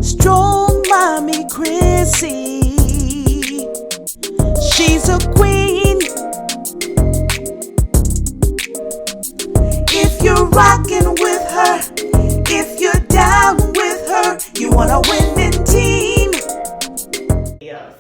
Strongmommychrissy. She's a queen. If you're rocking with her, if you're down with her, you want a winning team.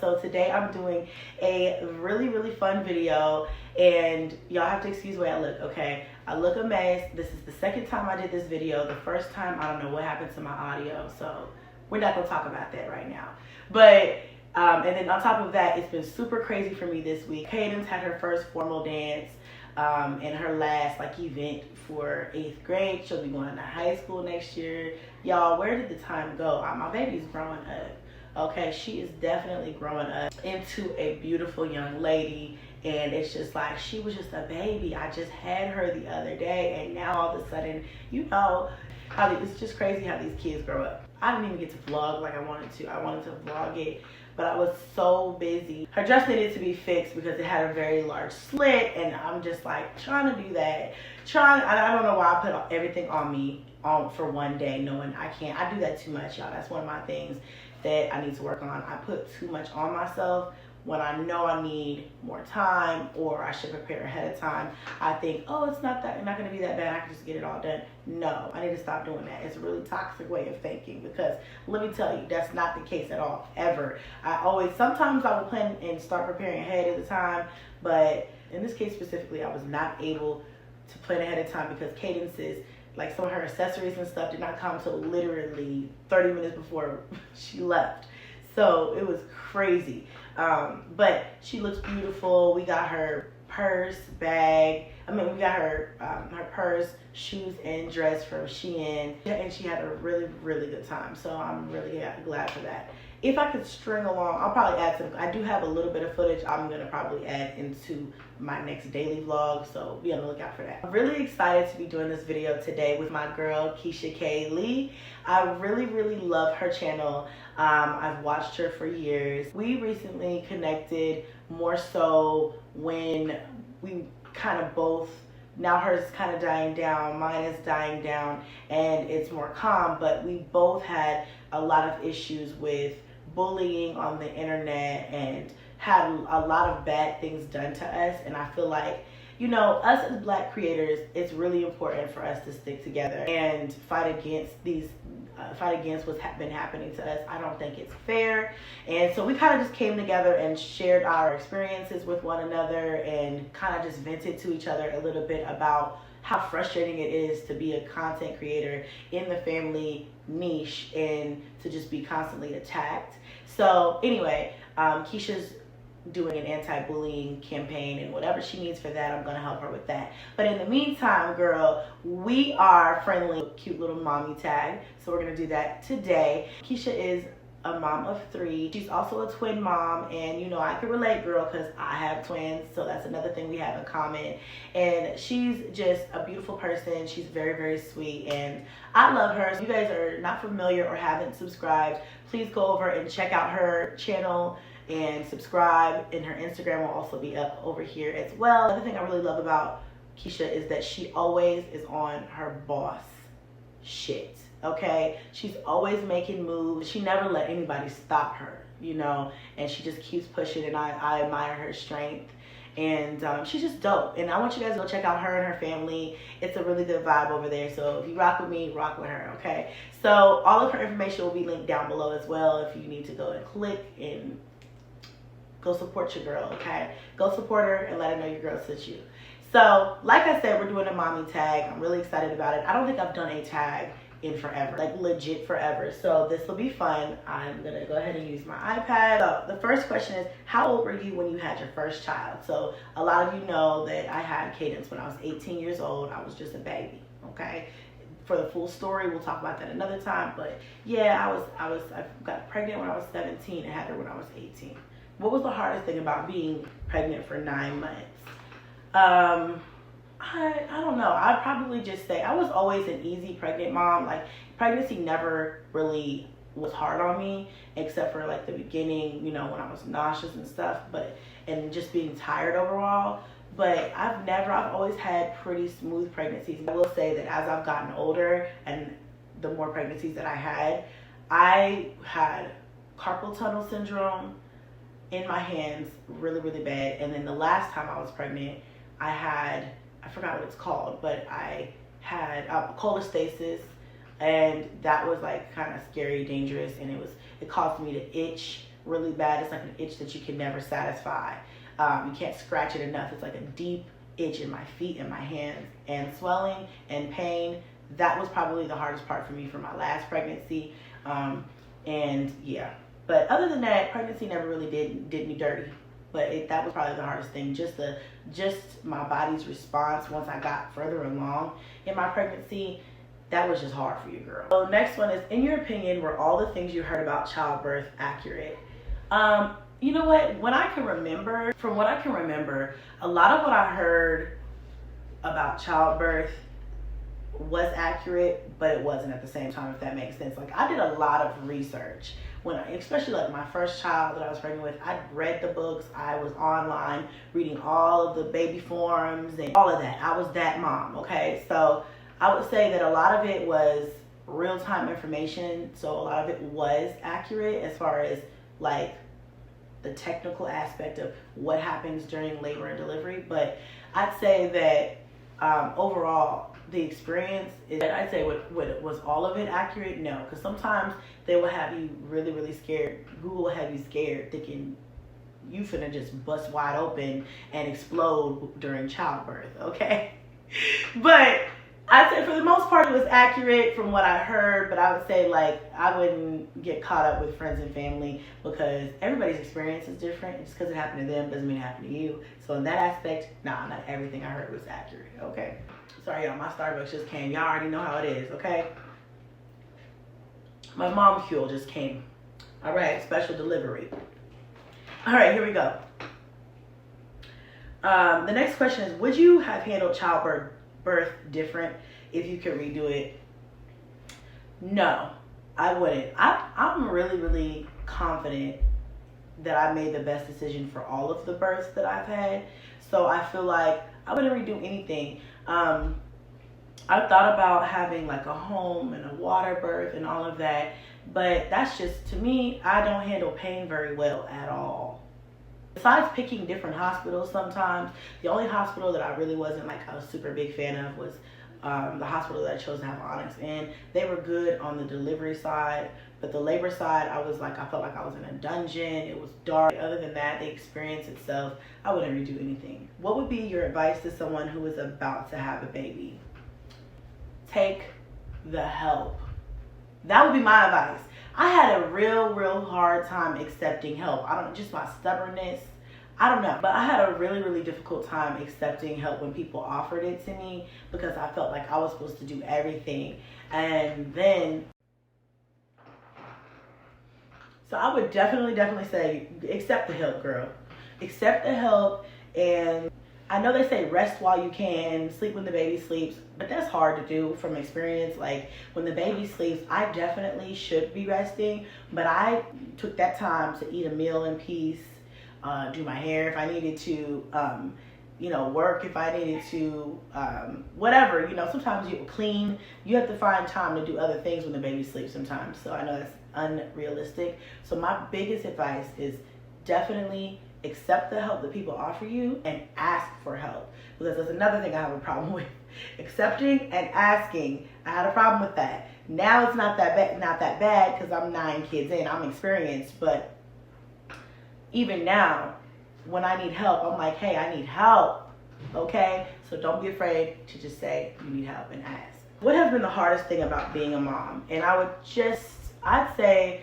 So today I'm doing a really fun video, and y'all have to excuse the way I look, okay? I look a mess. This is the second time I did this video. The first time, I don't know what happened to my audio, so we're not gonna talk about that right now. But and then on top of that, it's been super crazy for me this week. Cadence had her first formal dance and her last event for 8th grade. She'll be going to high school next year. Y'all, where did the time go? My baby's growing up. Okay, she is definitely growing up into a beautiful young lady, and it's just like she was just a baby. I just had her the other day, and now all of a sudden, you know, it's just crazy how these kids grow up. I didn't even get to vlog like I wanted to. I wanted to vlog it, but I was so busy. Her dress needed to be fixed because it had a very large slit, and I'm just like trying to do that. I don't know why I put everything on me for one day, knowing I can't. I do that too much, y'all. That's one of my things that I need to work on. I put too much on myself when I know I need more time, or I should prepare ahead of time. I think, oh, it's not gonna be that bad. I can just get it all done. No, I need to stop doing that. It's a really toxic way of thinking, because let me tell you, that's not the case at all, ever. Sometimes I will plan and start preparing ahead of the time, but in this case specifically, I was not able to plan ahead of time because Cadence's, like some of her accessories and stuff, did not come until literally 30 minutes before she left. So it was crazy. But she looks beautiful. We got her purse, bag. We got her her purse, shoes, and dress from Shein. And she had a really good time. So I'm really glad for that. If I could string along, I'll probably add some. I do have a little bit of footage I'm going to probably add into my next daily vlog, so be on the lookout for that. I'm really excited to be doing this video today with my girl, Keisha K. Lee. I really love her channel. I've watched her for years. We recently connected more so when we kind of both, now hers is kind of dying down, mine is dying down, and it's more calm, but we both had a lot of issues with bullying on the internet and had a lot of bad things done to us. And I feel like, you know, us as Black creators, it's really important for us to stick together and fight against what's been happening to us. I don't think it's fair. And so we kind of just came together and shared our experiences with one another and kind of just vented to each other a little bit about how frustrating it is to be a content creator in the family niche and to just be constantly attacked. So anyway, Keisha's doing an anti-bullying campaign, and whatever she needs for that, I'm gonna help her with that. But in the meantime, girl, we are friendly, cute little mommy tag, so we're gonna do that today. Keisha is a mom of 3. She's also a twin mom, and you know, I can relate, girl, because I have twins, so that's another thing we have in common. And she's just a beautiful person. She's very sweet, and I love her. So if you guys are not familiar or haven't subscribed, please go over and check out her channel and subscribe, and her Instagram will also be up over here as well. Another thing I really love about Keisha is that she always is on her boss shit. Okay, she's always making moves. She never let anybody stop her, you know, and she just keeps pushing, and I admire her strength. And she's just dope, and I want you guys to go check out her and her family. It's a really good vibe over there, so if you rock with me, rock with her, okay? So all of her information will be linked down below as well if you need to go and click and go support your girl, okay? Go support her and let her know your girl sent you. So like I said, we're doing a mommy tag. I'm really excited about it. I don't think I've done a tag in forever, like legit forever. So this will be fun. I'm gonna go ahead and use my iPad. So the first question is, how old were you when you had your first child? So a lot of you know that I had Cadence when I was 18 years old. I was just a baby, okay? For the full story, we'll talk about that another time. But yeah, I got pregnant when I was 17 and had her when I was 18. What was the hardest thing about being pregnant for 9 months? I don't know. I'd probably just say I was always an easy pregnant mom. Like, pregnancy never really was hard on me, except for like the beginning, you know, when I was nauseous and stuff, and just being tired overall. But I've always had pretty smooth pregnancies. I will say that as I've gotten older and the more pregnancies that I had, I had carpal tunnel syndrome in my hands really, really bad. And then the last time I was pregnant, I forgot what it's called, but I had cholestasis, and that was like kind of scary, dangerous, and it caused me to itch really bad. It's like an itch that you can never satisfy. You can't scratch it enough. It's like a deep itch in my feet and my hands, and swelling and pain. That was probably the hardest part for me for my last pregnancy. And yeah, but other than that, pregnancy never really did me dirty. But that was probably the hardest thing. Just my body's response once I got further along in my pregnancy. That was just hard for you, girl. So next one is, in your opinion, were all the things you heard about childbirth accurate? You know what? From what I can remember, a lot of what I heard about childbirth was accurate, but it wasn't at the same time, if that makes sense. Like, I did a lot of research especially like my first child that I was pregnant with. I read the books. I was online reading all of the baby forums and all of that. I was that mom, okay? So I would say that a lot of it was real-time information, so a lot of it was accurate as far as like the technical aspect of what happens during labor and delivery. But I'd say that overall, the experience is, I'd say, was all of it accurate? No, because sometimes they will have you really, really scared. Google will have you scared, thinking you finna just bust wide open and explode during childbirth, okay? But I'd say for the most part it was accurate from what I heard, but I would say like I wouldn't get caught up with friends and family, because everybody's experience is different. Just because it happened to them doesn't mean it happened to you. So in that aspect, nah, not everything I heard was accurate, okay? Sorry y'all, my Starbucks just came. Y'all already know how it is, okay? My mom fuel just came. All right, special delivery. All right, here we go. The next question is, would you have handled childbirth different if you could redo it? No, I wouldn't. I'm really, really confident that I made the best decision for all of the births that I've had. So I feel like I wouldn't redo anything. I thought about having like a home and a water birth and all of that, but that's just, to me, I don't handle pain very well at all. Besides picking different hospitals sometimes, the only hospital that I really wasn't like a super big fan of was the hospital that I chose to have Onyx in. They were good on the delivery side, but the labor side, I felt like I was in a dungeon. It was dark. Other than that, the experience itself, I wouldn't redo anything. What would be your advice to someone who is about to have a baby? Take the help. That would be my advice. I had a real hard time accepting help. Just my stubbornness. I don't know, but I had a really difficult time accepting help when people offered it to me, because I felt like I was supposed to do everything. And then, so I would definitely say, accept the help, girl. Accept the help. And I know they say rest while you can, sleep when the baby sleeps, but that's hard to do from experience. Like, when the baby sleeps, I definitely should be resting, but I took that time to eat a meal in peace, do my hair if I needed to, work if I needed to, whatever. Sometimes you clean. You have to find time to do other things when the baby sleeps sometimes. So I know that's unrealistic. So my biggest advice is definitely accept the help that people offer you and ask for help, because that's another thing I have a problem with. Accepting and asking. I had a problem with that. Now it's not that bad because I'm 9 kids in. I'm experienced, but even now, when I need help, I'm like, hey, I need help, okay? So don't be afraid to just say you need help and ask. What has been the hardest thing about being a mom? And I'd say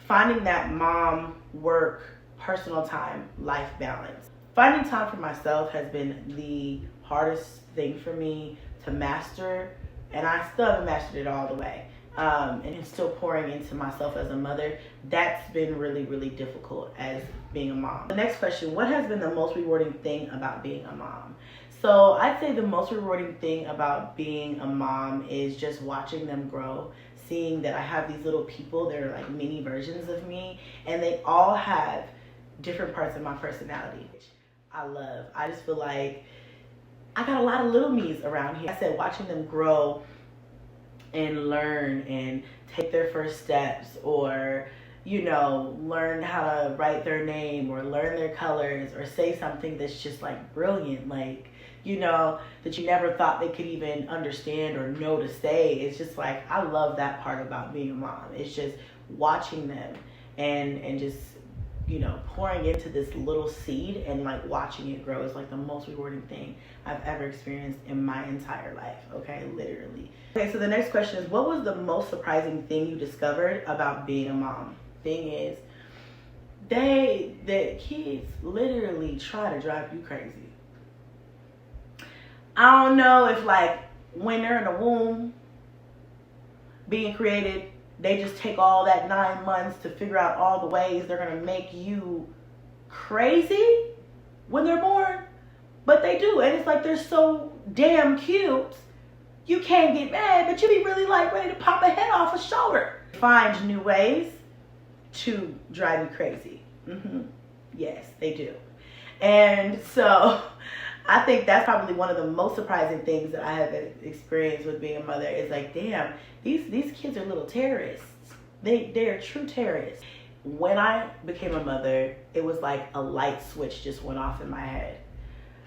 finding that mom work, personal time, life balance. Finding time for myself has been the hardest thing for me to master, and I still haven't mastered it all the way. And it's still pouring into myself as a mother. That's been really difficult as being a mom. The next question, what has been the most rewarding thing about being a mom? So I'd say the most rewarding thing about being a mom is just watching them grow, seeing that I have these little people that are like mini versions of me, and they all have different parts of my personality, which I love. I just feel like I got a lot of little me's around here. I said, watching them grow and learn and take their first steps, or you know, learn how to write their name or learn their colors or say something that's just like brilliant, like, you know, that you never thought they could even understand or know to say. It's just like, I love that part about being a mom. It's just watching them and just, you know, pouring into this little seed and like watching it grow is like the most rewarding thing I've ever experienced in my entire life. Okay, literally. Okay, so the next question is, what was the most surprising thing you discovered about being a mom? Thing is, the kids literally try to drive you crazy. I don't know if like when they're in the womb being created, they just take all that 9 months to figure out all the ways they're gonna make you crazy when they're born, but they do, and it's like they're so damn cute. You can't get mad, but you be really like ready to pop a head off a shoulder. Find new ways to drive you crazy. Yes, they do. And so I think that's probably one of the most surprising things that I have experienced with being a mother. Is like, damn, these kids are little terrorists. They're true terrorists. When I became a mother, it was like a light switch just went off in my head,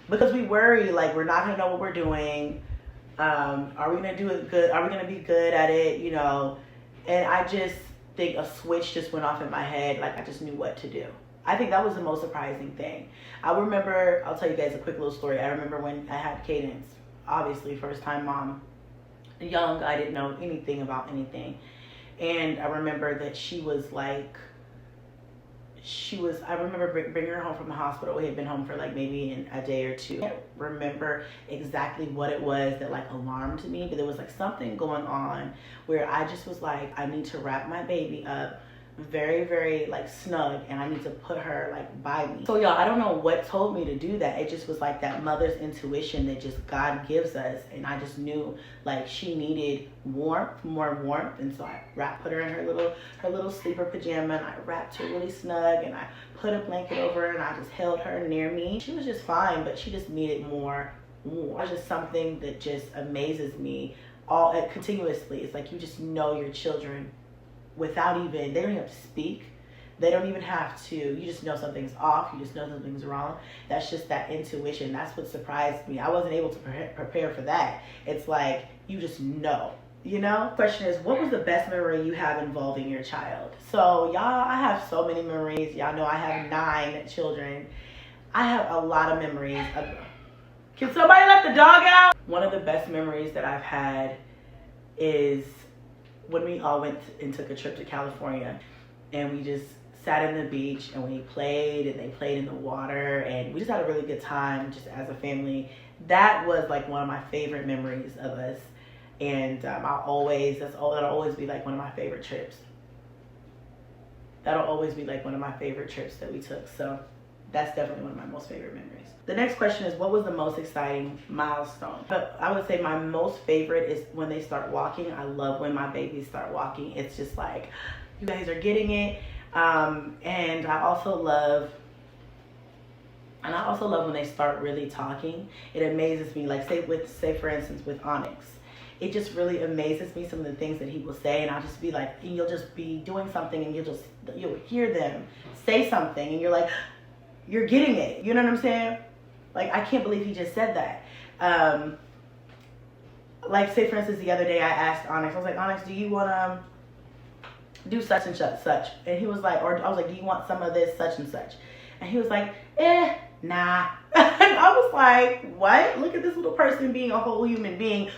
because we worry like we're not gonna know what we're doing. Are we gonna do it good? Are we gonna be good at it? You know, and I just think a switch just went off in my head. Like, I just knew what to do. I think that was the most surprising thing. I remember, I'll tell you guys a quick little story. I remember when I had Cadence, obviously first time mom, young, I didn't know anything about anything. And I remember that she was like, I remember bringing her home from the hospital. We had been home for like maybe a day or two. I can't remember exactly what it was that like alarmed me, but there was like something going on where I just was like, I need to wrap my baby up very, very like snug, and I need to put her like by me. So y'all, I don't know what told me to do that. It just was like that mother's intuition that just God gives us, and I just knew like she needed warmth, more warmth. And so I put her in her little sleeper pajama, and I wrapped her really snug, and I put a blanket over her, and I just held her near me. She was just fine, but she just needed more. It's just something that just amazes me continuously. It's like you just know your children without even, they don't even have to speak. They don't even have to, you just know something's off. You just know something's wrong. That's just that intuition. That's what surprised me. I wasn't able to prepare for that. It's like, you just know, you know? Question is, what was the best memory you have involving your child? So y'all, I have so many memories. Y'all know I have 9 children. I have a lot of memories. Can somebody let the dog out? One of the best memories that I've had is when we all went and took a trip to California, and we just sat in the beach and we played, and they played in the water, and we just had a really good time just as a family. That was like one of my favorite memories of us, and that'll always be like one of my favorite trips. That'll always be like one of my favorite trips that we took. So that's definitely one of my most favorite memories. The next question is, what was the most exciting milestone? But I would say my most favorite is when they start walking. I love when my babies start walking. It's just like, you guys are getting it. And I also love when they start really talking. It amazes me. Like say for instance with Onyx, it just really amazes me some of the things that he will say, and I'll just be like, and you'll just be doing something, and you'll hear them say something, and you're like, you're getting it. You know what I'm saying? Like, I can't believe he just said that. Like, say, for instance, the other day I asked Onyx, I was like, Onyx, do you want to do such and such? And he was like, or I was like, do you want some of this, such and such? And he was like, nah. And I was like, what? Look at this little person being a whole human being.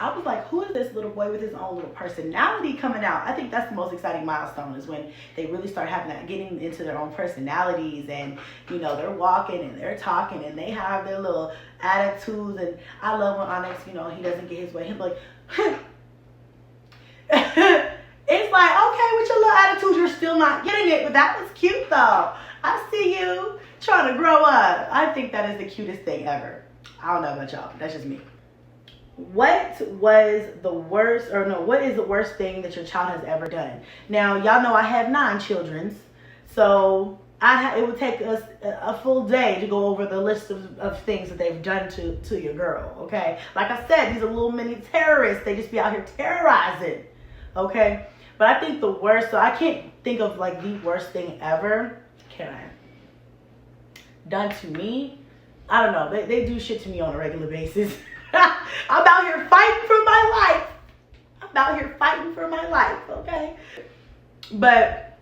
I was like, who is this little boy with his own little personality coming out? I think that's the most exciting milestone, is when they really start getting into their own personalities, and, you know, they're walking and they're talking and they have their little attitudes. And I love when Onyx, you know, he doesn't get his way. He'll be like, it's like, okay, with your little attitude, you're still not getting it, but that was cute though. I see you trying to grow up. I think that is the cutest thing ever. I don't know about y'all, but that's just me. What is the worst thing that your child has ever done? Now, y'all know I have 9 children, so it would take us a full day to go over the list of things that they've done to your girl, okay? Like I said, these are little mini terrorists. They just be out here terrorizing, okay? But I think the worst, so I can't think of like the worst thing ever, can I? Done to me? I don't know. They do shit to me on a regular basis. I'm out here fighting for my life. I'm out here fighting for my life, okay? But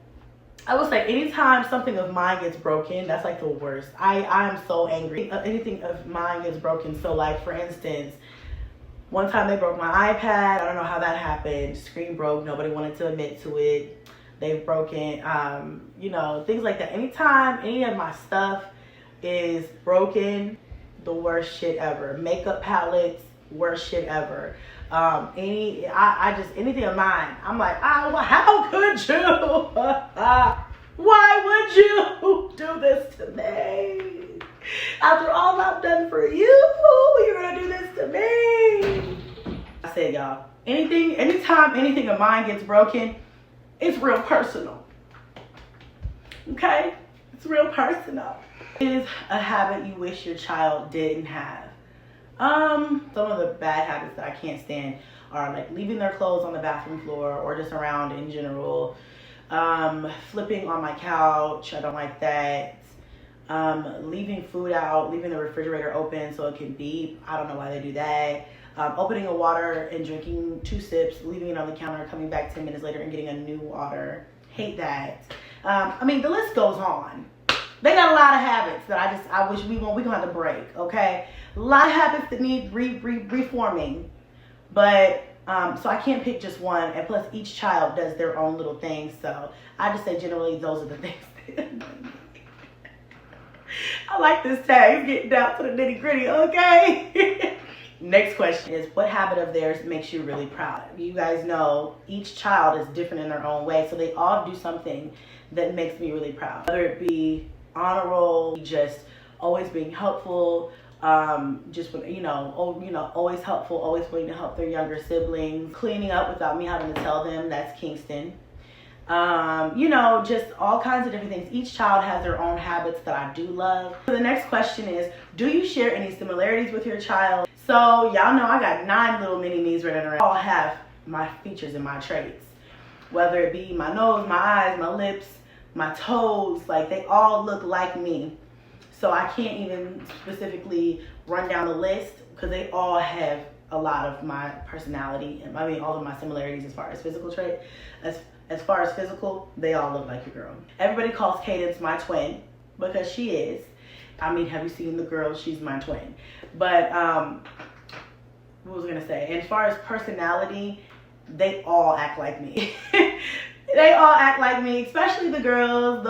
I will say, anytime something of mine gets broken, that's like the worst. I'm so angry. Anything of mine gets broken. So like, for instance, one time they broke my iPad. I don't know how that happened. Screen broke. Nobody wanted to admit to it. They've broken, you know, things like that. Anytime any of my stuff is broken, the worst shit ever. Makeup palettes, worst shit ever. Anything of mine, I'm like, oh, how could you? Why would you do this to me? After all I've done for you, you're gonna do this to me. I said, y'all, anytime anything of mine gets broken, it's real personal. Okay? It's real personal. It is a habit you wish your child didn't have. Some of the bad habits that I can't stand are like leaving their clothes on the bathroom floor or just around in general. Flipping on my couch, I don't like that. Leaving food out, leaving the refrigerator open so it can beep. I don't know why they do that. Opening a water and drinking 2 sips, leaving it on the counter, coming back 10 minutes later and getting a new water. Hate that. I mean, the list goes on. They got a lot of habits that I wish we gonna have to break, okay? A lot of habits that need reforming. But, so I can't pick just one. And plus, each child does their own little things. So I just say generally those are the things that I like this tag. It's getting down to the nitty gritty, okay? Next question is, what habit of theirs makes you really proud? You guys know each child is different in their own way. So they all do something that makes me really proud. Whether it be honor roll, just always being helpful, just always helpful, always willing to help their younger siblings, cleaning up without me having to tell them. That's Kingston. Just all kinds of different things. Each child has their own habits that I do love. So the next question is, do you share any similarities with your child? So y'all know I got 9 little mini-me's running around. All have my features and my traits, whether it be my nose, my eyes, my lips, my toes, like they all look like me. So I can't even specifically run down the list because they all have a lot of my personality. I mean, all of my similarities as far as physical trait. As far as physical, they all look like your girl. Everybody calls Cadence my twin because she is. I mean, have you seen the girl? She's my twin. But what was I gonna say? And as far as personality, they all act like me. They all act like me, especially the girls.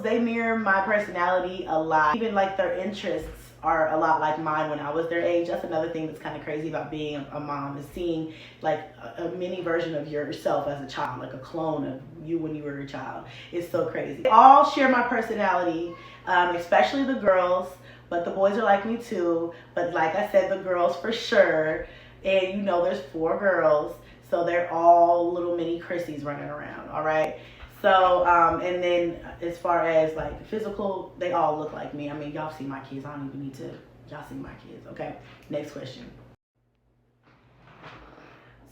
They mirror my personality a lot. Even like their interests are a lot like mine when I was their age. That's another thing that's kind of crazy about being a mom, is seeing like a mini version of yourself as a child, like a clone of you when you were a child. It's so crazy. They all share my personality, especially the girls, but the boys are like me too. But like I said, the girls for sure. And there's 4 girls. So they're all little mini Chrissys running around, all right? So, and then as far as like physical, they all look like me. I mean, y'all see my kids. I don't even need to, y'all see my kids, okay? Next question.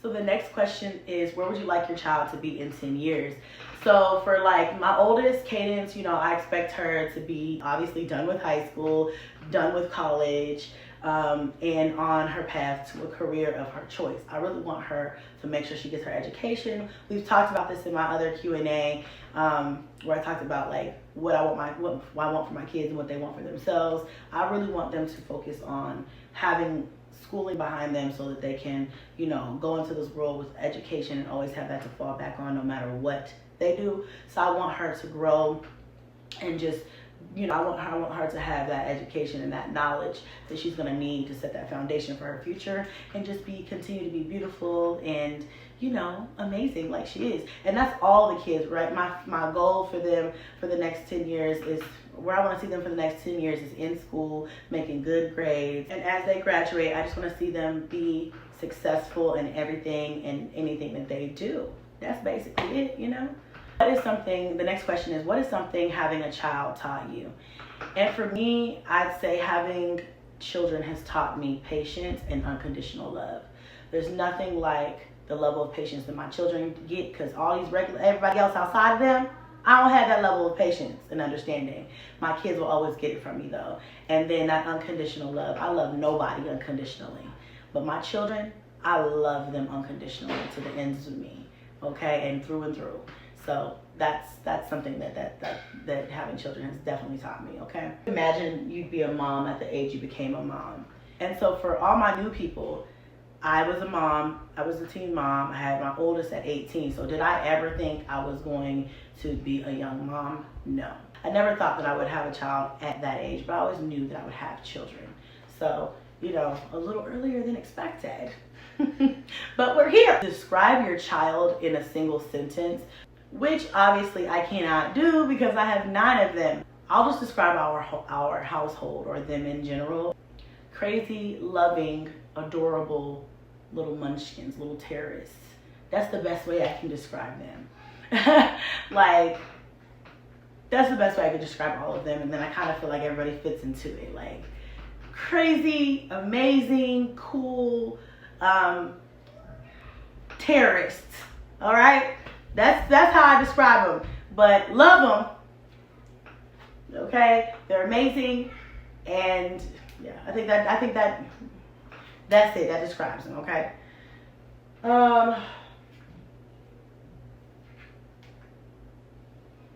So the next question is, where would you like your child to be in 10 years? So for like my oldest, Cadence, I expect her to be obviously done with high school, done with college, and on her path to a career of her choice. I really want her to make sure she gets her education. We've talked about this in my other Q&A, where I talked about like what I want for my kids and what they want for themselves. I really want them to focus on having schooling behind them so that they can, go into this world with education and always have that to fall back on no matter what they do. So I want her to grow and just, I want her to have that education and that knowledge that she's going to need to set that foundation for her future and just continue to be beautiful and, amazing like she is. And that's all the kids, right? My goal for them for the next 10 years is, where I want to see them for the next 10 years is in school, making good grades. And as they graduate, I just want to see them be successful in everything and anything that they do. That's basically it, What is something, the next question is, what is something having a child taught you? And for me, I'd say having children has taught me patience and unconditional love. There's nothing like the level of patience that my children get, because all these everybody else outside of them, I don't have that level of patience and understanding. My kids will always get it from me though. And then that unconditional love. I love nobody unconditionally, but my children, I love them unconditionally to the ends of me, okay, and through. So that's something that having children has definitely taught me, okay? Imagine you'd be a mom at the age you became a mom. And so for all my new people, I was a mom, I was a teen mom, I had my oldest at 18. So did I ever think I was going to be a young mom? No. I never thought that I would have a child at that age, but I always knew that I would have children. So, you know, a little earlier than expected. But we're here. Describe your child in a single sentence, which obviously I cannot do because I have 9 of them. I'll just describe our household, or them in general. Crazy, loving, adorable little munchkins, little terrorists. That's the best way I can describe them. Like, that's the best way I could describe all of them. And then I kind of feel like everybody fits into it. Like, crazy, amazing, cool, terrorists. All right? That's how I describe them. But love them. Okay? They're amazing. And yeah, I think that's it. That describes them, okay?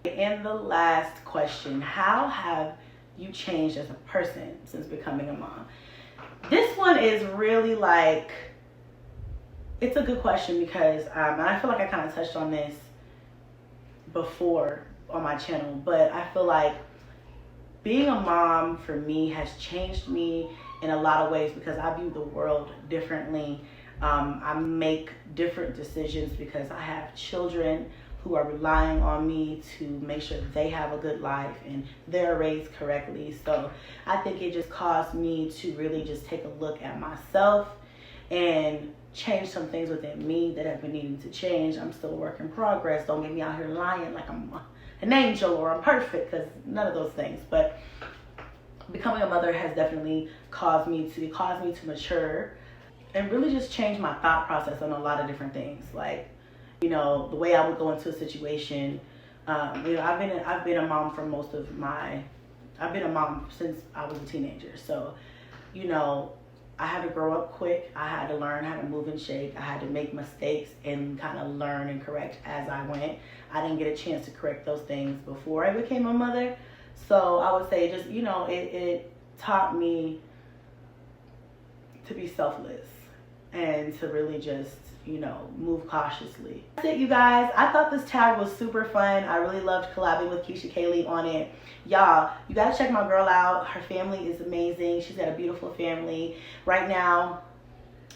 And the last question, how have you changed as a person since becoming a mom? This one is really like, it's a good question because and I feel like I kind of touched on this before on my channel, but I feel like being a mom for me has changed me in a lot of ways because I view the world differently. I make different decisions because I have children who are relying on me to make sure they have a good life and they're raised correctly. So I think it just caused me to really just take a look at myself and change some things within me that have been needing to change. I'm still a work in progress. Don't get me out here lying like I'm an angel or I'm perfect, because none of those things. But becoming a mother has definitely caused me to mature and really just change my thought process on a lot of different things. Like, you know, the way I would go into a situation. You know, I've been a mom for I've been a mom since I was a teenager. So, you know, I had to grow up quick. I had to learn how to move and shake. I had to make mistakes and kind of learn and correct as I went. I didn't get a chance to correct those things before I became a mother. So I would say just, you know, it taught me to be selfless and to really just, you know, move cautiously. That's it, you guys. I thought this tag was super fun. I really loved collabing with Keisha Kaylee on it. Y'all, you gotta check my girl out. Her family is amazing. She's got a beautiful family. Right now,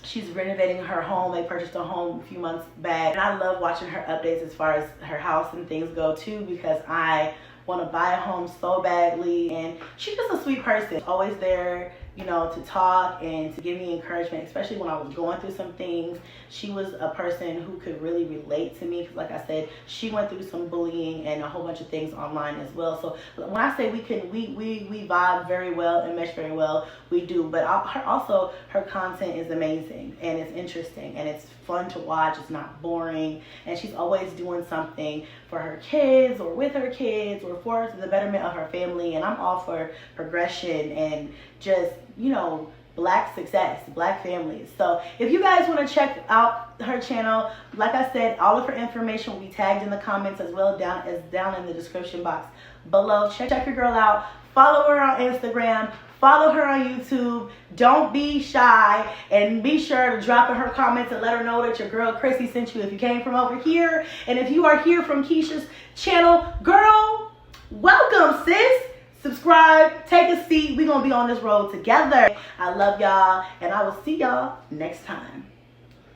she's renovating her home. They purchased a home a few months back. And I love watching her updates as far as her house and things go too, because I want to buy a home so badly. And she's just a sweet person. Always there, you know, to talk and to give me encouragement, especially when I was going through some things. She was a person who could really relate to me because, like I said, she went through some bullying and a whole bunch of things online as well. So when I say we vibe very well and mesh very well, we do. But also her content is amazing and it's interesting and it's fun to watch. It's not boring, and she's always doing something for her kids or with her kids or for the betterment of her family. And I'm all for progression and just, you know, Black success, Black families. So if you guys want to check out her channel, like I said, all of her information will be tagged in the comments as well down in the description box below. Check your girl out. Follow her on Instagram. Follow her on YouTube. Don't be shy, and be sure to drop in her comments and let her know that your girl Chrissy sent you if you came from over here. And if you are here from Keisha's channel, girl, welcome, sis. Subscribe, take a seat. We're going to be on this road together. I love y'all, and I will see y'all next time.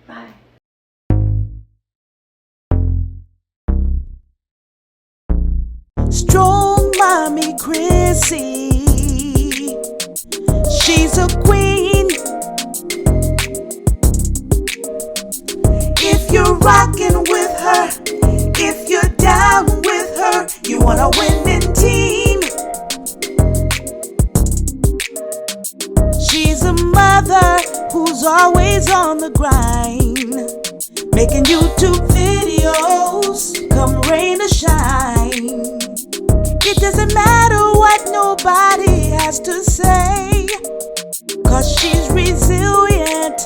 Bye. Strongmommychrissy, she's a queen. If you're rocking with her, if you're down YouTube videos, come rain or shine. It doesn't matter what nobody has to say, 'cause she's resilient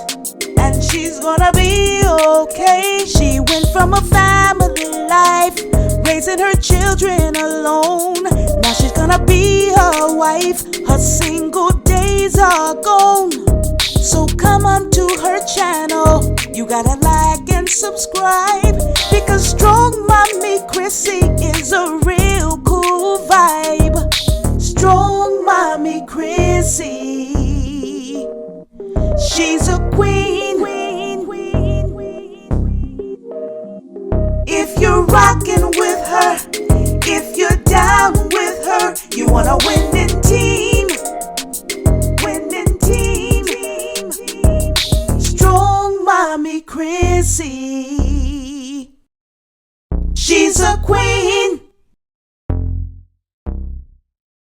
and she's gonna be okay. She went from a family life, raising her children alone. Now she's gonna be a wife, her single days are gone. So come on to her channel, you gotta like and subscribe, because Strongmommychrissy is a real cool vibe. Strongmommychrissy, she's a queen. If you're rocking with her, if you're down with her, you want a winning team. Winning team. Strongmommychrissy, she's a queen.